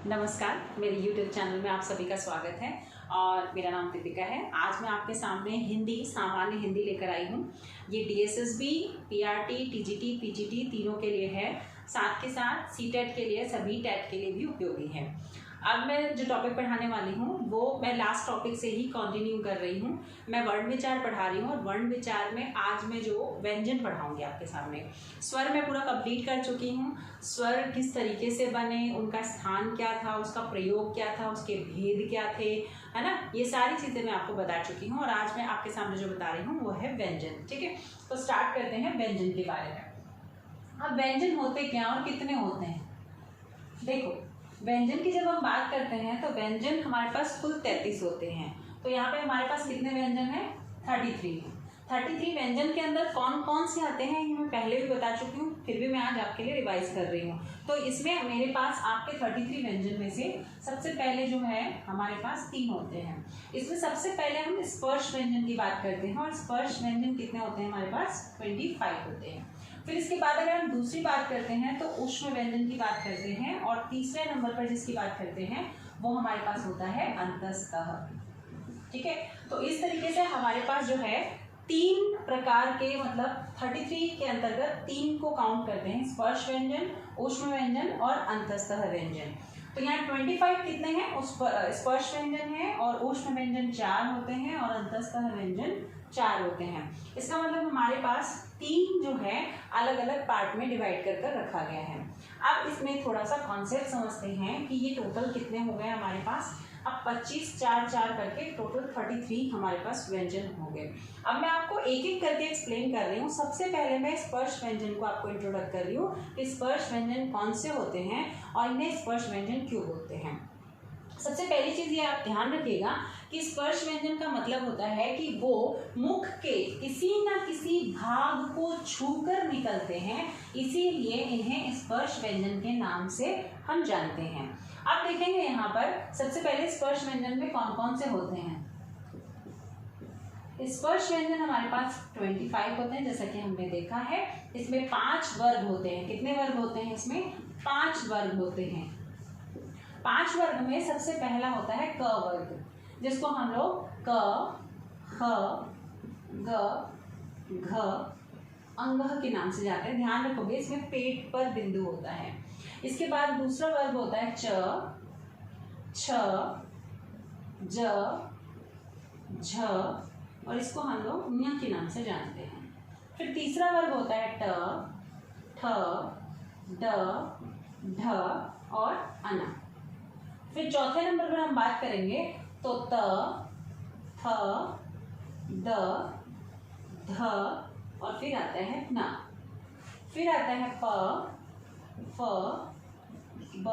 नमस्कार, मेरे YouTube channel में आप सभी का स्वागत है और मेरा नाम दीपिका है। आज मैं आपके सामने हिंदी सामान्य हिंदी लेकर आई हूँ। ये DSSB, PRT, TGT, PGT तीनों के लिए है, साथ के साथ CTET के लिए, सभी टेट के लिए भी उपयोगी है। अब मैं जो टॉपिक पढ़ाने वाली हूँ वो मैं लास्ट टॉपिक से ही कंटिन्यू कर रही हूँ। मैं वर्ण विचार पढ़ा रही हूँ और वर्ण विचार में आज मैं जो व्यंजन पढ़ाऊँगी आपके सामने, स्वर मैं पूरा कंप्लीट कर चुकी हूँ। स्वर किस तरीके से बने, उनका स्थान क्या था, उसका प्रयोग क्या था, उसके भेद क्या थे, है ना, ये सारी चीज़ें मैं आपको बता चुकी हूँ। और आज मैं आपके सामने जो बता रही हूँ वो है व्यंजन। ठीक है, तो स्टार्ट करते हैं व्यंजन के बारे में। अब व्यंजन होते क्या और कितने होते हैं? देखो, व्यंजन की जब हम बात करते हैं तो व्यंजन हमारे पास कुल 33 होते हैं। तो यहाँ पे हमारे पास कितने व्यंजन हैं? 33। 33 व्यंजन के अंदर कौन कौन से आते हैं ये मैं पहले भी बता चुकी हूँ, फिर भी मैं आज आपके लिए रिवाइज कर रही हूँ। तो इसमें मेरे पास आपके 33 व्यंजन में से सबसे पहले जो है हमारे पास 3 होते हैं। इसमें सबसे पहले हम स्पर्श व्यंजन की बात करते हैं और स्पर्श व्यंजन कितने होते हैं? हमारे पास 25 होते हैं। फिर इसके बाद अगर हम दूसरी बात करते हैं तो ऊष्म व्यंजन की बात करते हैं और तीसरे नंबर पर जिसकी बात करते हैं वो हमारे पास होता है अंतस्तः। ठीक है, तो इस तरीके से हमारे पास जो है 3 प्रकार के, मतलब 33 के अंतर्गत 3 को काउंट करते हैं, स्पर्श व्यंजन, ऊष्म व्यंजन और अंतस्तः व्यंजन। तो यहाँ 25 कितने हैं? उस स्पर्श व्यंजन है और ऊष्म व्यंजन 4 होते हैं और अंतस्तः व्यंजन 4 होते हैं। इसका मतलब हमारे पास 3 जो है अलग अलग पार्ट में डिवाइड कर कर रखा गया है। अब इसमें थोड़ा सा कॉन्सेप्ट समझते हैं कि ये टोटल कितने हो गए हमारे पास। अब 25 4 4 करके टोटल 33 हमारे पास व्यंजन हो गए। अब मैं आपको एक एक करके एक्सप्लेन कर रही हूँ। सबसे पहले मैं स्पर्श व्यंजन को आपको इंट्रोडक्ट कर रही हूँ कि स्पर्श व्यंजन कौन से होते हैं और इन्हें स्पर्श व्यंजन क्यों बोलते हैं। सबसे पहली चीज ये आप ध्यान रखिएगा कि स्पर्श व्यंजन का मतलब होता है कि वो मुख के किसी न किसी भाग को छूकर निकलते हैं, इसीलिए इन्हें स्पर्श व्यंजन के नाम से हम जानते हैं। अब देखेंगे यहाँ पर सबसे पहले स्पर्श व्यंजन में कौन कौन से होते हैं। स्पर्श व्यंजन हमारे पास 25 होते हैं, जैसा कि हमने देखा है। इसमें 5 वर्ग होते हैं। कितने वर्ग होते हैं? इसमें 5 वर्ग होते हैं। 5 वर्ग में सबसे पहला होता है क वर्ग, जिसको हम लोग क, ख, ग, घ, अंगः के नाम से जाते हैं। ध्यान रखोगे इसमें पेट पर बिंदु होता है। इसके बाद दूसरा वर्ग होता है च, छ, ज, झ और इसको हम लोग ञ के नाम से जानते हैं। फिर तीसरा वर्ग होता है ट, ठ, ड, ढ और अना। फिर चौथे नंबर पर हम बात करेंगे तो त, थ, द, ध और फिर आता है न। फिर आता है प, फ, ब,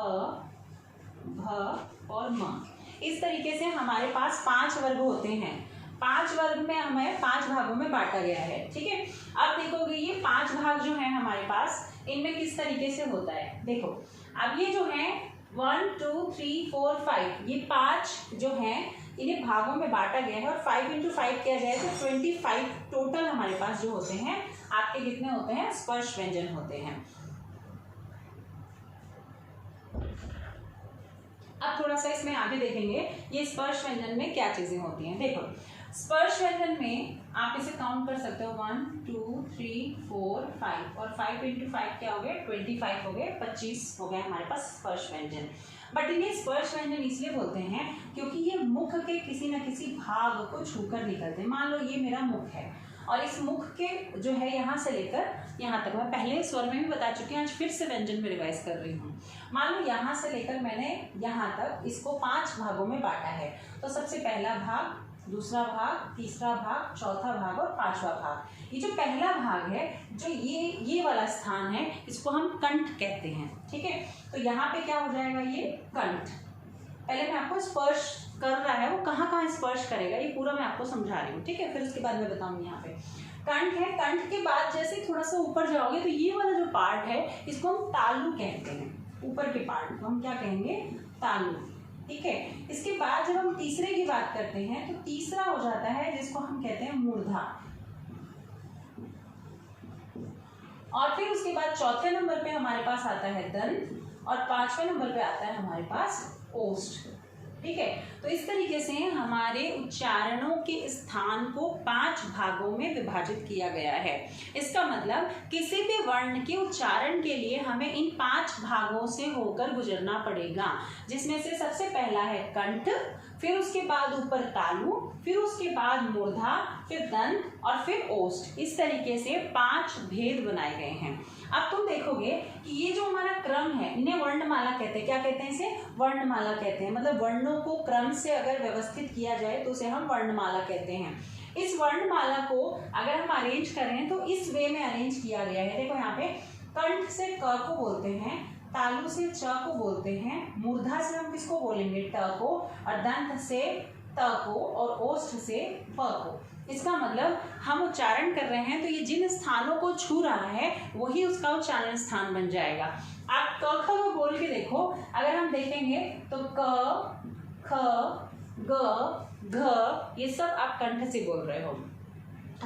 भ और म। इस तरीके से हमारे पास 5 वर्ग होते हैं। 5 वर्ग में हमें 5 भागों में बांटा गया है। ठीक है, अब देखोगे ये 5 भाग जो है हमारे पास, इनमें किस तरीके से होता है। देखो, अब ये जो है 1 2 3 4 5, ये 5 जो हैं इन्हें भागों में बांटा गया है और 5 into 5 किया जाए तो 25 टोटल हमारे पास जो होते हैं आपके कितने होते हैं? स्पर्श व्यंजन होते हैं। अब थोड़ा सा इसमें आगे देखेंगे ये स्पर्श व्यंजन में क्या चीजें होती हैं। देखो, स्पर्श व्यंजन में आप इसे काउंट कर सकते हो 1 2 3 4 5 और 5 into 5 क्या हो गए? 25 हो गए, 25 हो गए हमारे पास स्पर्श व्यंजन। बट इन्हें स्पर्श व्यंजन इसलिए बोलते हैं क्योंकि ये मुख के किसी न किसी भाग को छूकर निकलते हैं। मान लो ये मेरा मुख है और इस मुख के जो है यहाँ से लेकर यहाँ तक, मैं पहले स्वर में भी बता चुकी हूँ, आज फिर से व्यंजन में रिवाइज कर रही हूँ। मान लो यहाँ से लेकर मैंने यहाँ तक इसको 5 भागों में बांटा है। तो सबसे पहला भाग, दूसरा भाग, तीसरा भाग, चौथा भाग और 5वां भाग। ये जो पहला भाग है, जो ये वाला स्थान है, इसको हम कंठ कहते हैं। ठीक है, तो यहाँ पे क्या हो जाएगा? ये कंठ। पहले मैं आपको स्पर्श कर रहा है वो कहाँ कहाँ स्पर्श करेगा ये पूरा मैं आपको समझा रही हूँ। ठीक है, फिर उसके बाद मैं बताऊंगी। यहाँ पे कंठ है, कंठ के बाद जैसे थोड़ा सा ऊपर जाओगे तो ये वाला जो पार्ट है इसको हम तालु कहते हैं। ऊपर के पार्ट को हम क्या कहेंगे? तालु। ठीक है, इसके बाद जब हम तीसरे की बात करते हैं तो तीसरा हो जाता है जिसको हम कहते हैं मूर्धा। और फिर उसके बाद चौथे नंबर पे हमारे पास आता है दंत और 5वें नंबर पे आता है हमारे पास ओस्ट। ठीक है, तो इस तरीके से हमारे उच्चारणों के स्थान को 5 भागों में विभाजित किया गया है। इसका मतलब किसी भी वर्ण के उच्चारण के लिए हमें इन 5 भागों से होकर गुजरना पड़ेगा, जिसमें से सबसे पहला है कंठ, फिर उसके बाद ऊपर तालु, फिर उसके बाद मूर्धा, फिर दंत और फिर ओष्ठ। इस तरीके से 5 भेद बनाए गए हैं। अब तुम देखोगे कि ये जो हमारा क्रम है, इन्हें वर्णमाला कहते हैं। क्या कहते हैं इसे? वर्णमाला कहते हैं। मतलब वर्णों को क्रम से अगर व्यवस्थित किया जाए तो उसे हम वर्णमाला कहते हैं। इस वर्णमाला को अगर हम अरेंज करें तो इस वे में अरेंज किया गया है। देखो यहाँ पे कंठ से क को बोलते हैं, तालु से च को बोलते हैं, मूर्धा से हम किसको बोलेंगे? ट को, और दंत से त को, और ओष्ठ से प को। इसका मतलब हम उच्चारण कर रहे हैं तो ये जिन स्थानों को छू रहा है वही उसका उच्चारण स्थान बन जाएगा। आप क ख ग बोल के देखो, अगर हम देखेंगे तो क ख ग घ ये सब आप कंठ से बोल रहे हो।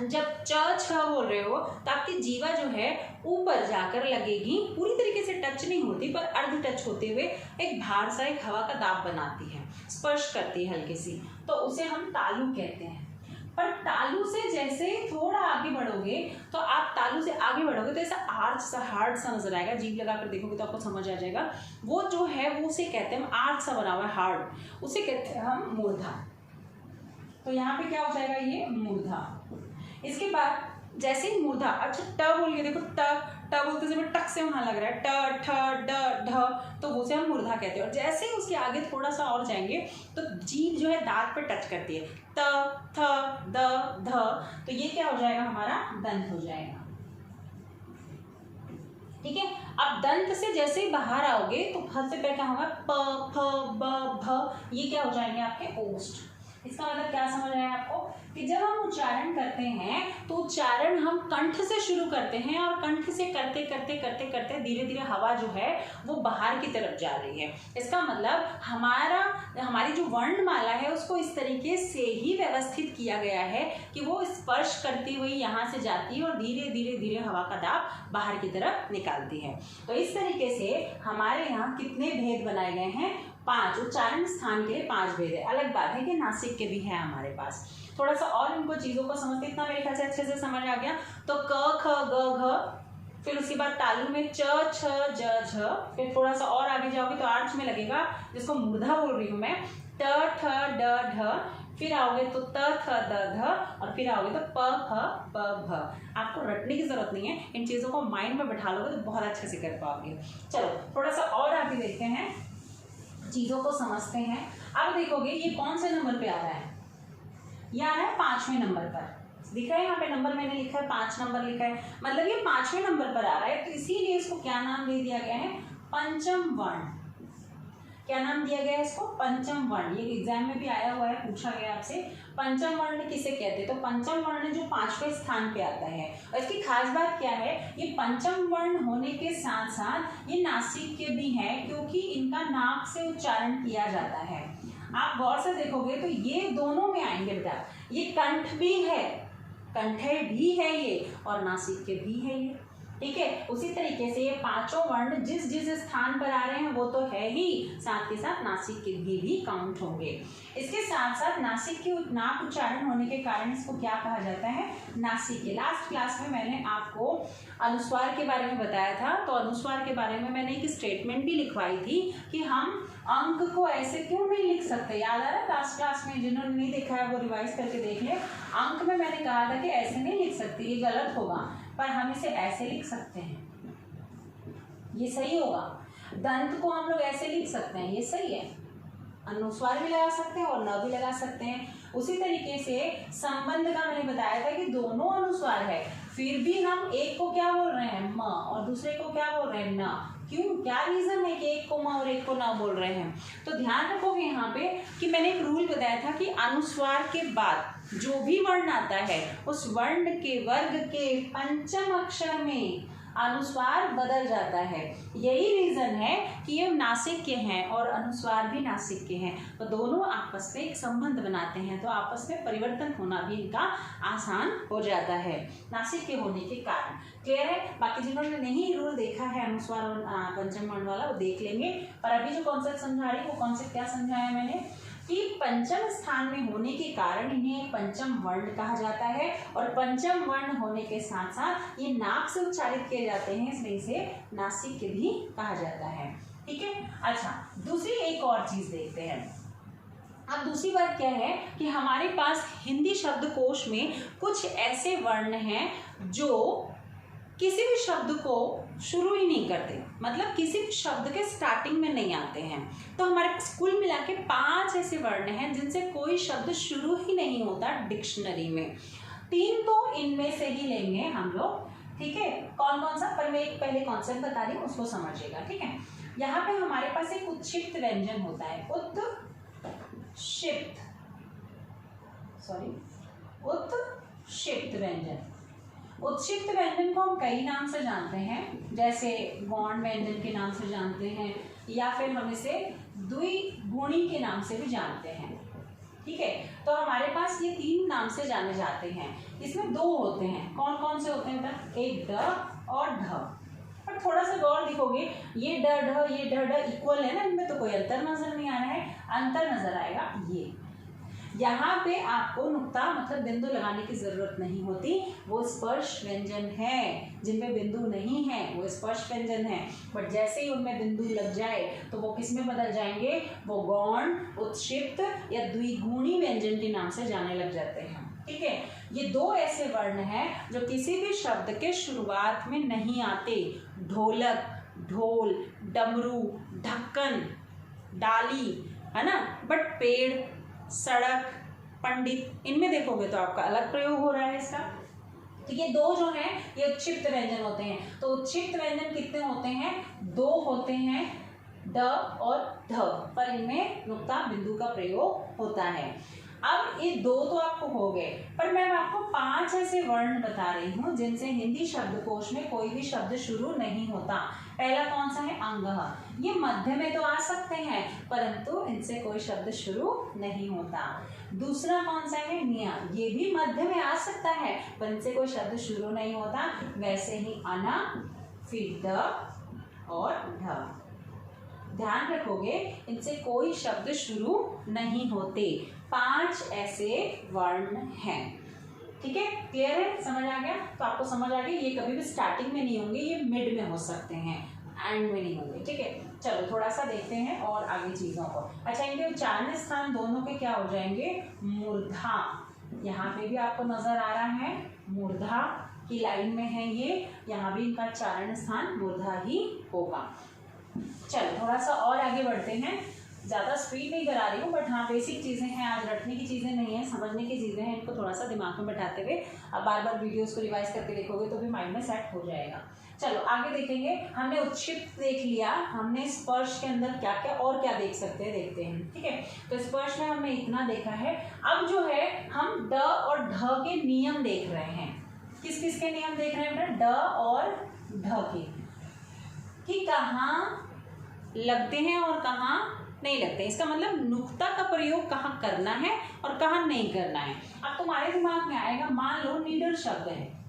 जब च छ बोल रहे हो तो आपकी जीवा जो है ऊपर जाकर लगेगी, पूरी तरीके से टच नहीं होती पर अर्ध टच होते हुए एक भार सा, एक हवा का दाब बनाती है, स्पर्श करती है हल्की सी, तो उसे हम तालु कहते हैं। पर तालु से जैसे थोड़ा आगे बढ़ोगे तो आप तालु से आगे बढ़ोगे तो ऐसा आर्च सा, हार्ड सा नजर आएगा। जीभ लगाकर देखोगे तो आपको समझ आ जाएगा। वो जो है वो उसे कहते हैं, आर्च सा बना हुआ है हार्ड, उसे कहते हैं हम मूर्धा। तो यहाँ पे क्या हो जाएगा? ये मूर्धा। इसके बाद जैसे ही मूर्धा, अच्छा ट बोल के देखो, ट बोलते समय टक से वहां लग रहा है, ट ठ ड ढ, तो उसे हम मूर्धा कहते हैं। और जैसे ही उसके आगे थोड़ा सा और जाएंगे तो जीभ जो है दांत पे टच करती है, त थ द ध, तो ये क्या हो जाएगा? हमारा दंत हो जाएगा। ठीक है, अब दंत से जैसे ही बाहर आओगे तो सबसे पहले क्या होगा? प फ ब भ, ये क्या हो जाएंगे? आपके ओष्ठ। इसका मतलब क्या समझ आया आपको कि जब हम उच्चारण करते हैं तो उच्चारण हम कंठ से शुरू करते हैं और कंठ से करते करते करते करते धीरे धीरे हवा जो है वो बाहर की तरफ जा रही है। इसका मतलब हमारी जो वर्णमाला है उसको इस तरीके से ही व्यवस्थित किया गया है कि वो स्पर्श करती हुई यहाँ से जाती है और धीरे धीरे धीरे हवा का दाब बाहर की तरफ निकालती है। तो इस तरीके से हमारे यहाँ कितने भेद बनाए गए हैं? 5। उच्चारण स्थान के लिए 5 भेद है। अलग बात है कि नासिक के भी है हमारे पास। थोड़ा सा और इनको चीजों को समझते, इतना मेरे ख्याल से अच्छे से समझ आ गया। तो क ख ग घ, फिर उसके बाद तालु में च छ ज झ, फिर थोड़ा सा और आगे जाओगे तो आर्च में लगेगा, जिसको मूर्धा बोल रही हूँ मैं, ट ठ ड ढ, फिर आओगे तो त थ द ध, और फिर आओगे तो प फ प भ। आपको रटने की जरूरत नहीं है, इन चीजों को माइंड में बैठा लोगे तो बहुत अच्छे से कर पाओगे। चलो थोड़ा सा और आगे देखते हैं, चीजों को समझते हैं। अब देखोगे ये कौन से नंबर पे आ रहा है? ये आ रहा है 5वें नंबर पर। दिख रहा है यहाँ पे नंबर मैंने लिखा है, 5 नंबर लिखा है, मतलब ये 5वें नंबर पर आ रहा है। तो इसीलिए इसको क्या नाम दे दिया गया है? पंचम वर्ण। क्या नाम दिया गया है इसको? पंचम वर्ण। ये एग्जाम में भी आया हुआ है, पूछा गया आपसे, पंचम वर्ण किसे कहते हैं? तो पंचम वर्ण जो 5वें स्थान पे आता है। और इसकी खास बात क्या है? ये पंचम वर्ण होने के साथ साथ ये नासिक के भी हैं, क्योंकि इनका नाक से उच्चारण किया जाता है। आप गौर से देखोगे तो ये दोनों में आएंगे बेटा। ये कंठ भी है, कंठे भी है ये, और नासिक के भी है ये। ठीक है, उसी तरीके से ये 5 वर्ण जिस जिस स्थान पर आ रहे हैं वो तो है ही, साथ के साथ नासिक के भी काउंट होंगे। इसके साथ साथ नासिक के नाक उच्चारण होने के कारण इसको क्या कहा जाता है? नासिक के। लास्ट क्लास में मैंने आपको अनुस्वार के बारे में बताया था, तो अनुस्वार के बारे में मैंने एक स्टेटमेंट भी लिखवाई थी कि हम अंक को ऐसे क्यों नहीं लिख सकते। याद आ रहा है लास्ट क्लास में? जिन्होंने नहीं देखा है वो रिवाइज करके देख ले। अंक में मैंने कहा था कि ऐसे नहीं लिख सकते, ये गलत होगा, पर हम इसे ऐसे लिख सकते हैं, ये सही होगा। दंत को हम लोग ऐसे लिख सकते हैं, ये सही है। अनुस्वार भी लगा सकते हैं और न भी लगा सकते हैं। उसी तरीके से संबंध का मैंने बताया था कि दोनों अनुस्वार है, फिर भी हम एक को क्या बोल रहे हैं? म, और दूसरे को क्या बोल रहे हैं? न। क्यों? क्या रीजन है कि एक को म और एक को न बोल रहे हैं? तो ध्यान रखोगे यहाँ पे कि मैंने एक रूल बताया था कि अनुस्वार के बाद जो भी वर्ण आता है उस वर्ण के वर्ग के पंचम अक्षर में अनुस्वार बदल जाता है। यही रीजन है कि ये नासिक के हैं और अनुस्वार भी नासिक के हैं, तो दोनों आपस में एक संबंध बनाते हैं, तो आपस में परिवर्तन होना भी इनका आसान हो जाता है नासिक के होने के कारण। क्लियर है? बाकी जिन्होंने नहीं रूल देखा है अनुस्वार और पंचम वर्ण वाला वो देख लेंगे, पर अभी जो कॉन्सेप्ट समझा रही वो कॉन्सेप्ट क्या समझाया मैंने कि पंचम स्थान में होने के कारण इन्हें पंचम वर्ण कहा जाता है, और पंचम वर्ण होने के साथ साथ ये नाक से उच्चारित किए जाते हैं, इसलिए इसे नासिक के भी कहा जाता है। ठीक है। अच्छा, दूसरी एक और चीज देखते हैं। अब दूसरी बात क्या है कि हमारे पास हिंदी शब्दकोश में कुछ ऐसे वर्ण हैं जो किसी भी शब्द को शुरू ही नहीं करते, मतलब किसी भी शब्द के स्टार्टिंग में नहीं आते हैं। तो हमारे पास कुल मिला के 5 ऐसे वर्ण हैं जिनसे कोई शब्द शुरू ही नहीं होता डिक्शनरी में। 3 तो इनमें से ही लेंगे हम लोग। ठीक है, कौन कौन सा, पर मैं एक पहले कॉन्सेप्ट बता रही हूँ, उसको समझिएगा। ठीक है, यहाँ पे हमारे पास एक उत्क्षिप्त व्यंजन होता है, उत्क्षिप्त व्यंजन। उत्क्षिप्त व्यंजन को हम कई नाम से जानते हैं, जैसे गौण व्यंजन के नाम से जानते हैं, या फिर हम इसे द्विगुणी के नाम से भी जानते हैं। ठीक है, तो हमारे पास ये 3 नाम से जाने जाते हैं। इसमें 2 होते हैं, कौन कौन से होते हैं? एक ड और ढ। पर थोड़ा सा गौर दिखोगे, ये ड ढ ये ढ ढ इक्वल है ना, इनमें तो कोई अंतर नजर नहीं आ रहा है। अंतर नजर आएगा ये, यहाँ पे आपको नुक्ता मतलब बिंदु लगाने की जरूरत नहीं होती, वो स्पर्श व्यंजन है। जिनमें बिंदु नहीं है वो स्पर्श व्यंजन है, बट जैसे ही उनमें बिंदु लग जाए तो वो किस में बदल जाएंगे? वो गौण, उत्क्षिप्त या द्विगुणी व्यंजन के नाम से जाने लग जाते हैं। ठीक है, ये 2 ऐसे वर्ण हैं जो किसी भी शब्द के शुरुआत में नहीं आते। ढोलक, ढोल, डमरू, ढक्कन, डाली, है ना, बट पेड़, सड़क, पंडित, इनमें देखोगे तो आपका अलग प्रयोग हो रहा है इसका। तो ये 2 जो हैं ये उत्क्षिप्त व्यंजन होते हैं। तो उत्क्षिप्त व्यंजन कितने होते हैं? 2 होते हैं, ड और ढ, पर इनमें नुक्ता बिंदु का प्रयोग होता है। अब ये 2 तो आपको हो गए, पर मैं आपको 5 ऐसे वर्ण बता रही हूँ जिनसे हिंदी शब्दकोश में कोई भी शब्द शुरू नहीं होता। पहला कौन सा है? अंगः। ये मध्य में तो आ सकते हैं परंतु इनसे कोई शब्द शुरू नहीं होता। दूसरा कौन सा है? निया। ये भी मध्य में आ सकता है पर इनसे कोई शब्द शुरू नहीं होता। वैसे ही अना, फिर द और ढ। ध्यान रखोगे इनसे कोई शब्द शुरू नहीं होते। 5 ऐसे वर्ण हैं। ठीक है, क्लियर है? समझ आ गया? तो आपको समझ आ गया ये कभी भी स्टार्टिंग में नहीं होंगे, ये मिड में हो सकते हैं, एंड में नहीं होंगे। ठीक है, चलो थोड़ा सा देखते हैं और आगे चीजों को। अच्छा, इनके उच्चारण स्थान दोनों के क्या हो जाएंगे? मूर्धा। यहाँ पे भी आपको नजर आ रहा है मूर्धा की लाइन में है ये, यहाँ भी इनका उच्चारण स्थान मूर्धा ही होगा। चलो थोड़ा सा और आगे बढ़ते हैं। ज़्यादा स्पीड नहीं करा रही हूँ, बट हाँ बेसिक चीज़ें हैं, आज रटने की चीज़ें नहीं है, समझने की चीज़ें हैं। इनको थोड़ा सा दिमाग में बैठाते हुए अब बार बार वीडियोस को रिवाइज करके देखोगे तो भी माइंड में सेट हो जाएगा। चलो आगे देखेंगे। हमने उत्क्षिप्त देख लिया, हमने स्पर्श के अंदर क्या क्या और क्या देख सकते हैं देखते हैं। ठीक है, तो स्पर्श में हमने इतना देखा है। अब जो है हम ड और ढ के नियम देख रहे हैं। किस किस के नियम देख रहे हैं बेटा? ड और ढ के, कि कहाँ लगते हैं और कहाँ नहीं लगते। इसका मतलब नुक्ता का प्रयोग कहाँ करना है और कहाँ नहीं करना है। अब तुम्हारे दिमाग में आएगा, मान लो नीडर शब्द है,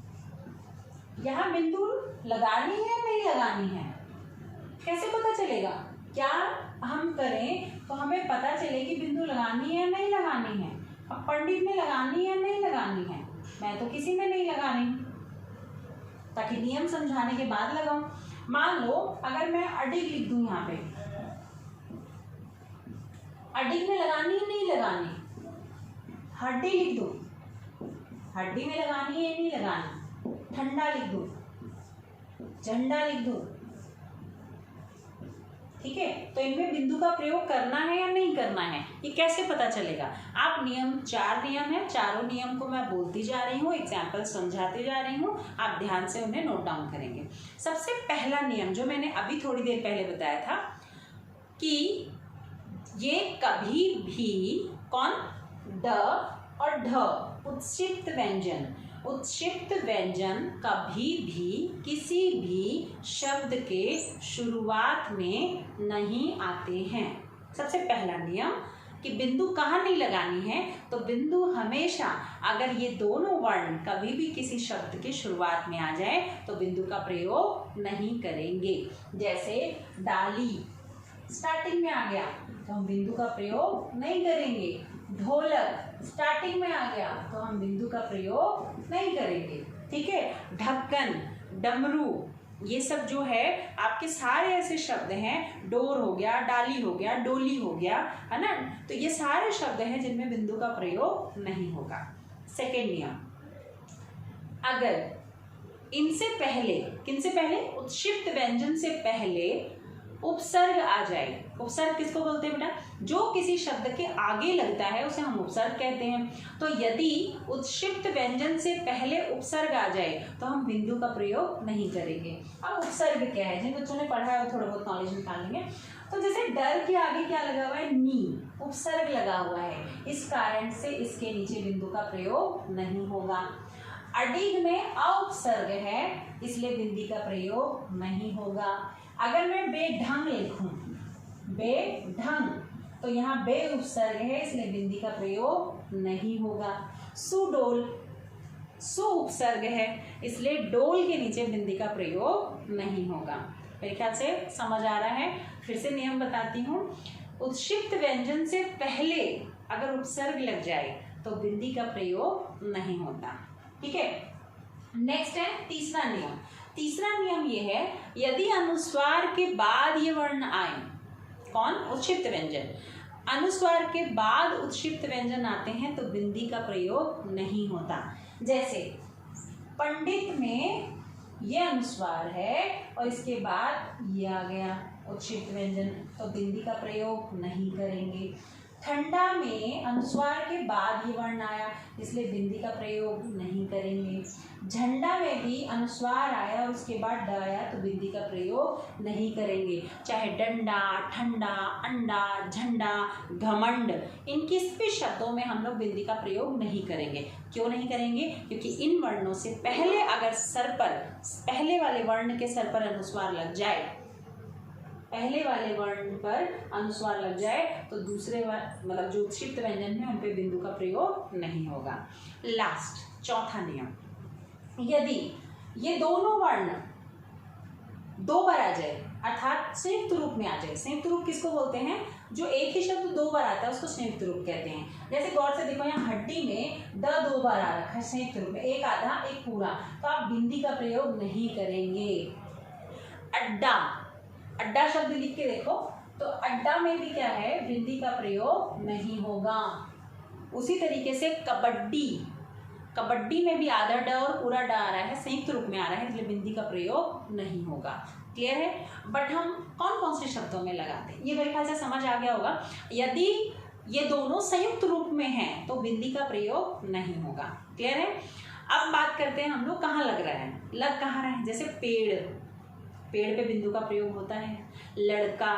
यहाँ बिंदु लगानी है नहीं लगानी है, कैसे पता चलेगा? क्या हम करें तो हमें पता चले कि बिंदु लगानी है या नहीं लगानी है। अब पंडित में लगानी है नहीं लगानी है, मैं तो किसी में नहीं लगा रही, ताकि नियम समझाने के बाद लगाऊं। मान लो अगर मैं अडिग लिख दूं, यहाँ पे अडिग में लगानी है नहीं लगानी, हड्डी लिख दूं, हड्डी में लगानी है नहीं लगानी, ठंडा लिख दूं, झंडा लिख दूं। ठीक है, तो इनमें बिंदु का प्रयोग करना है या नहीं करना है, ये कैसे पता चलेगा? आप नियम 4 नियम है, चारों नियम को मैं बोलती जा रही हूँ, एग्जाम्पल समझाती जा रही हूँ, आप ध्यान से उन्हें नोट डाउन करेंगे। सबसे पहला नियम जो मैंने अभी थोड़ी देर पहले बताया था कि ये कभी भी कौन? ड और ढ उत्क्षिप्त व्यंजन उत्क्षिप्त व्यंजन कभी भी किसी भी शब्द के शुरुआत में नहीं आते हैं। सबसे पहला नियम कि बिंदु कहाँ नहीं लगानी है, तो बिंदु हमेशा अगर ये दोनों वर्ण कभी भी किसी शब्द के शुरुआत में आ जाए तो बिंदु का प्रयोग नहीं करेंगे। जैसे डाली स्टार्टिंग में आ गया तो हम बिंदु का प्रयोग नहीं करेंगे। ढोलक स्टार्टिंग में आ गया तो हम बिंदु का प्रयोग नहीं करेंगे। ठीक है, ढक्कन, डमरू, ये सब जो है आपके सारे ऐसे शब्द हैं। डोर हो गया, डाली हो गया, डोली हो गया, है ना, तो ये सारे शब्द हैं जिनमें बिंदु का प्रयोग नहीं होगा। सेकेंड नियम, अगर इनसे पहले, किनसे पहले, उत्क्षिप्त व्यंजन से पहले उपसर्ग आ जाए। उपसर्ग किसको बोलते हैं बेटा, जो किसी शब्द के आगे लगता है उसे हम उपसर्ग कहते हैं। तो यदि उत्क्षिप्त व्यंजन से पहले उपसर्ग आ जाए तो हम बिंदु का प्रयोग नहीं करेंगे। अब उपसर्ग क्या है, जिन बच्चों ने पढ़ा है वो थोड़ा बहुत नॉलेज निकाल लेंगे। तो जैसे डर के आगे क्या लगा हुआ है, नी, उपसर्ग लगा हुआ है, इस कारण से इसके नीचे बिंदु का प्रयोग नहीं होगा। अडिग में अउपसर्ग है इसलिए बिंदी का प्रयोग नहीं होगा। अगर मैं बेढंग लिखूं, बेढंग, तो यहाँ बे उपसर्ग है इसलिए बिंदी का प्रयोग नहीं होगा। सुडोल, सु उपसर्ग है इसलिए डोल के नीचे बिंदी का प्रयोग नहीं होगा। मेरे ख्याल से समझ आ रहा है। फिर से नियम बताती हूँ, उत्क्षिप्त व्यंजन से पहले अगर उपसर्ग लग जाए तो बिंदी का प्रयोग नहीं होता। ठीक है, नेक्स्ट है तीसरा नियम। तीसरा नियम ये है, यदि अनुस्वार के बाद ये वर्ण आए, कौन, उत्क्षिप्त व्यंजन, अनुस्वार के बाद उत्क्षिप्त व्यंजन आते हैं तो बिंदी का प्रयोग नहीं होता। जैसे पंडित में ये अनुस्वार है और इसके बाद ये आ गया उत्क्षिप्त व्यंजन, तो बिंदी का प्रयोग नहीं करेंगे। ठंडा में अनुस्वार के बाद ये वर्ण आया इसलिए बिंदी का प्रयोग नहीं करेंगे। झंडा में भी अनुस्वार आया और उसके बाद ड आया तो बिंदी का प्रयोग नहीं करेंगे। चाहे डंडा, ठंडा, अंडा, झंडा, घमंड, इन किस भी शब्दों में हम लोग बिंदी का प्रयोग नहीं करेंगे। क्यों नहीं करेंगे, क्योंकि इन वर्णों से पहले अगर सर पर, पहले वाले वर्ण के सर पर अनुस्वार लग जाए, पहले वाले वर्ण पर अनुस्वार लग जाए तो दूसरे मतलब जो उत्क्षिप्त व्यंजन है उन पे बिंदु का प्रयोग नहीं होगा। लास्ट चौथा नियम, यदि ये दोनों वर्ण दो बार आ जाए अर्थात संयुक्त रूप में आ जाए। संयुक्त रूप किसको बोलते हैं, जो एक ही शब्द दो बार आता है उसको संयुक्त रूप कहते हैं। जैसे गौर से देखो, यहाँ हड्डी में द दो बार आ रखा है संयुक्त रूप में, एक आधा एक पूरा, तो आप बिंदी का प्रयोग नहीं करेंगे। अड्डा, अड्डा शब्द लिख के देखो तो अड्डा में भी क्या है, बिंदी का प्रयोग नहीं होगा। उसी तरीके से कबड्डी, कबड्डी में भी आधा ड और पूरा ड आ रहा है, संयुक्त रूप में आ रहा है, इसलिए बिंदी का प्रयोग नहीं होगा। क्लियर है। बट हम कौन कौन से शब्दों में लगाते हैं ये मेरे ख्याल से समझ आ गया होगा। यदि ये दोनों संयुक्त रूप में हैं तो बिंदी का प्रयोग नहीं होगा। क्लियर है। अब बात करते हैं हम लोग कहाँ लग रहा है, लग कहाँ रहा है। जैसे पेड़, पेड़ पे बिंदु का प्रयोग होता है। लड़का,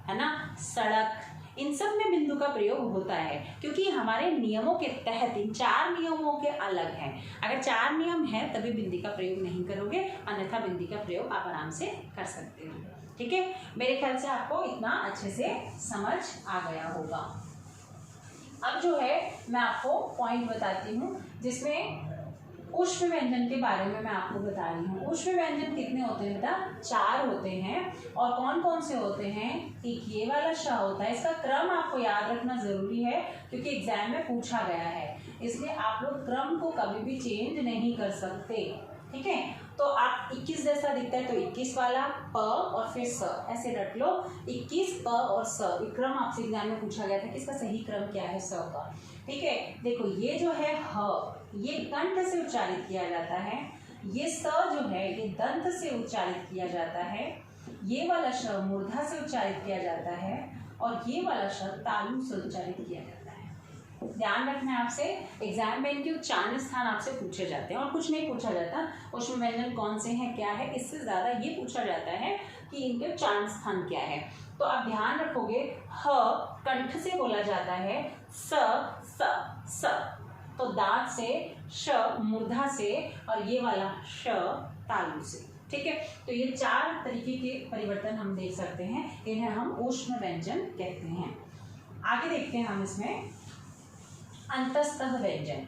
है ना, सड़क, इन सब में बिंदु का प्रयोग होता है क्योंकि हमारे नियमों के तहत इन चार नियमों के अलग हैं। अगर चार नियम है तभी बिंदी का प्रयोग नहीं करोगे, अन्यथा बिंदी का प्रयोग आप आराम से कर सकते हो। ठीक है, मेरे ख्याल से आपको इतना अच्छे से समझ आ गया होगा। अब जो है मैं आपको पॉइंट बताती हूँ जिसमें उष्म व्यंजन के बारे में मैं आपको बता रही हूँ। उष्म व्यंजन कितने होते हैं बेटा, 4 होते हैं। और कौन कौन से होते हैं, एक ये वाला श होता है। इसका क्रम आपको याद रखना जरूरी है क्योंकि एग्जाम में पूछा गया है, इसलिए आप लोग क्रम को कभी भी चेंज नहीं कर सकते। ठीक है, तो आप 21 जैसा दिखता है तो 21 वाला प और फिर स ऐसे रट लो। 21 प और स, क्रम आपसे एग्जाम में पूछा गया था कि इसका सही क्रम क्या है स का। ठीक है, देखो ये जो है ह, ये कंठ से उच्चारित किया जाता है। ये स जो है ये दंत से उच्चारित किया जाता है। ये वाला श मूर्धा से उच्चारित किया जाता है और ये वाला श तालु से उच्चारित किया जाता है। ध्यान रखना है आपसे, एग्जाम में इनके उच्चारण स्थान आपसे पूछे जाते हैं और कुछ नहीं पूछा जाता उष्म व्यंजन कौन से हैं क्या है, इससे ज़्यादा ये पूछा जाता है कि इनके उच्चारण स्थान क्या है। तो आप ध्यान रखोगे, ह कंठ से बोला जाता है, स स स, तो दांत से श, मूर्धा से, और ये वाला श तालु से। ठीक है, तो ये 4 तरीके के परिवर्तन हम देख सकते हैं, इन्हें हम ऊष्म व्यंजन कहते हैं। आगे देखते हैं हम इसमें अंतस्तः व्यंजन।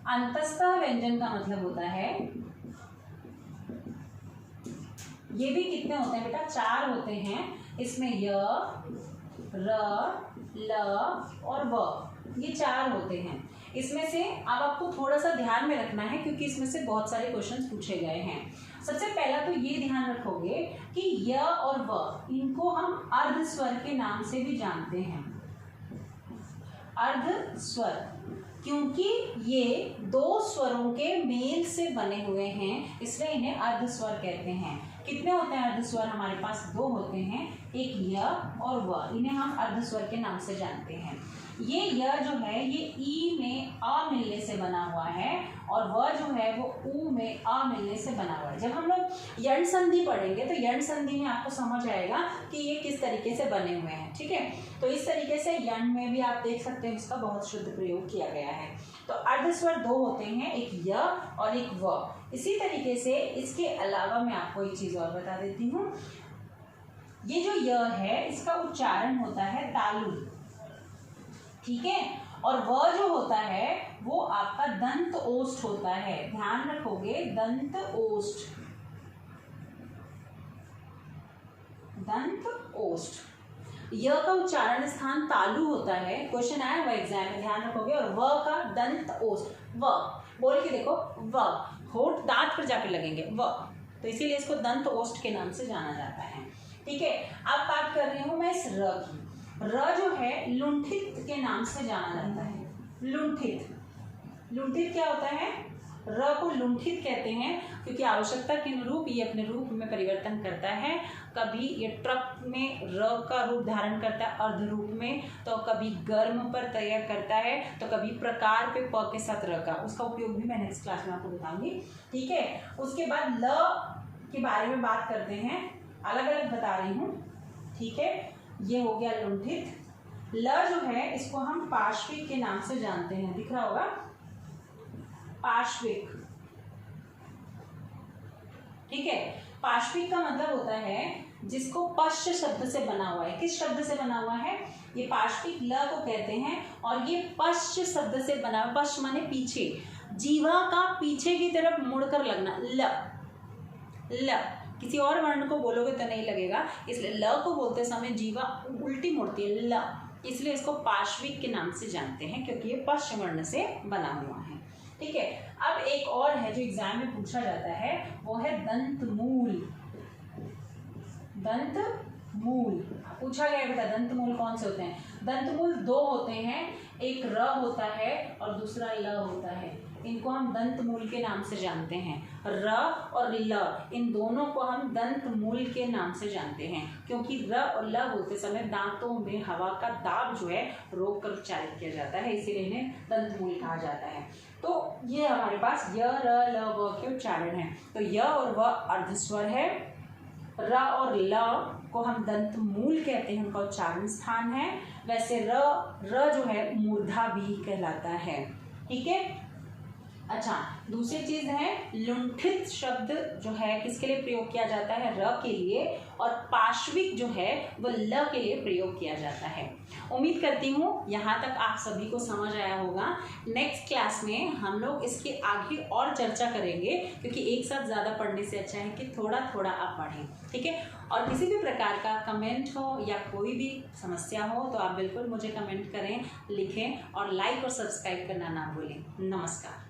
अंतस्तः व्यंजन का मतलब होता है, ये भी कितने होते हैं बेटा, 4 होते हैं। इसमें य, र, ल और व, ये 4 होते हैं। इसमें से अब आपको थोड़ा सा ध्यान में रखना है क्योंकि इसमें से बहुत सारे क्वेश्चन पूछे गए हैं। सबसे पहला तो ये ध्यान रखोगे कि य और व, इनको हम अर्ध स्वर के नाम से भी जानते हैं। अर्ध स्वर, क्योंकि ये 2 स्वरों के मेल से बने हुए हैं, इसलिए इन्हें अर्ध स्वर कहते हैं। कितने होते हैं अर्ध स्वर? हमारे पास 2 होते हैं, एक य और व, इन्हें हम अर्ध स्वर के नाम से जानते हैं। ये य जो है ये ई में अ मिलने से बना हुआ है, और व जो है वो ऊ में अ मिलने से बना हुआ है। जब हम लोग यण संधि पढ़ेंगे तो यण संधि में आपको समझ आएगा कि ये किस तरीके से बने हुए हैं। ठीक है, तो इस तरीके से यण में भी आप देख सकते हैं इसका बहुत शुद्ध प्रयोग किया गया है। तो अर्ध स्वर 2 होते हैं, एक य और एक व। इसी तरीके से इसके अलावा मैं आपको एक चीज और बता देती हूँ, ये जो य है इसका उच्चारण होता है तालु। ठीक है, और व जो होता है वो आपका दंत ओष्ठ होता है। ध्यान रखोगे, दंत ओष्ठ, दंत ओष्ठ। य का उच्चारण स्थान तालु होता है, क्वेश्चन आया हुआ एग्जाम में, ध्यान रखोगे। और व का दंत ओष्ठ, व बोल के देखो, व होठ दांत पर जाकर लगेंगे, व, तो इसीलिए इसको दंत ओष्ठ के नाम से जाना जाता है। ठीक है, अब बात कर रही हूं मैं इस र की। र जो है लुंठित के नाम से जाना जाता है। लुंठित, लुंठित क्या होता है? र को लुंठित कहते हैं क्योंकि आवश्यकता के अनुरूप ये अपने रूप में परिवर्तन करता है। कभी ये ट्रक में र का रूप धारण करता है अर्ध रूप में, तो कभी गर्म पर तय करता है, तो कभी प्रकार पे प के साथ र का, उसका उपयोग भी मैं नेक्स्ट क्लास में आपको बताऊंगी। ठीक है, उसके बाद ल के बारे में बात करते हैं, अलग अलग बता रही हूँ। ठीक है, ये हो गया लुंठित। ल जो है इसको हम पार्श्विक के नाम से जानते हैं, दिख रहा होगा, पार्श्विक। ठीक है, पार्श्विक का मतलब होता है जिसको पश्च शब्द से बना हुआ है। किस शब्द से बना हुआ है? ये पार्श्विक ल को कहते हैं, और ये पश्च शब्द से बना हुआ। पश्च माने पीछे, जीवा का पीछे की तरफ मुड़कर लगना, ल। ल किसी और वर्ण को बोलोगे तो नहीं लगेगा, इसलिए ल को बोलते समय जीवा उल्टी मुड़ती है, ल, इसलिए इसको पार्श्विक के नाम से जानते हैं क्योंकि ये पश्च वर्ण से बना हुआ है। ठीक है, अब एक और है जो एग्जाम में पूछा जाता है, वो है दंतमूल। दंतमूल पूछा गया बेटा, दंतमूल कौन से होते हैं? दंतमूल 2 होते हैं, एक र होता है और दूसरा ल होता है। इनको हम दंतमूल के नाम से जानते हैं। र और ल, इन दोनों को हम दंतमूल के नाम से जानते हैं क्योंकि र और ल बोलते समय दांतों में हवा का दाब जो है रोक कर उच्चारित किया जाता है, इसीलिए इन्हें दंतमूल कहा जाता है। तो ये हमारे पास य, र, ल, व के उच्चारण है। तो य और व अर्धस्वर है, र और ल को हम दंतमूल कहते हैं, उनका उच्चारण स्थान है। वैसे र जो है मूर्धा भी कहलाता है। ठीक है, अच्छा, दूसरी चीज है लुंठित शब्द जो है किसके लिए प्रयोग किया जाता है? र के लिए, और पार्श्विक जो है वो ल के लिए प्रयोग किया जाता है। उम्मीद करती हूँ यहाँ तक आप सभी को समझ आया होगा। नेक्स्ट क्लास में हम लोग इसके आगे और चर्चा करेंगे क्योंकि एक साथ ज़्यादा पढ़ने से अच्छा है कि थोड़ा थोड़ा आप पढ़ें। ठीक है, और किसी भी प्रकार का कमेंट हो या कोई भी समस्या हो तो आप बिल्कुल मुझे कमेंट करें, लिखें, और लाइक और सब्सक्राइब करना ना भूलें। नमस्कार।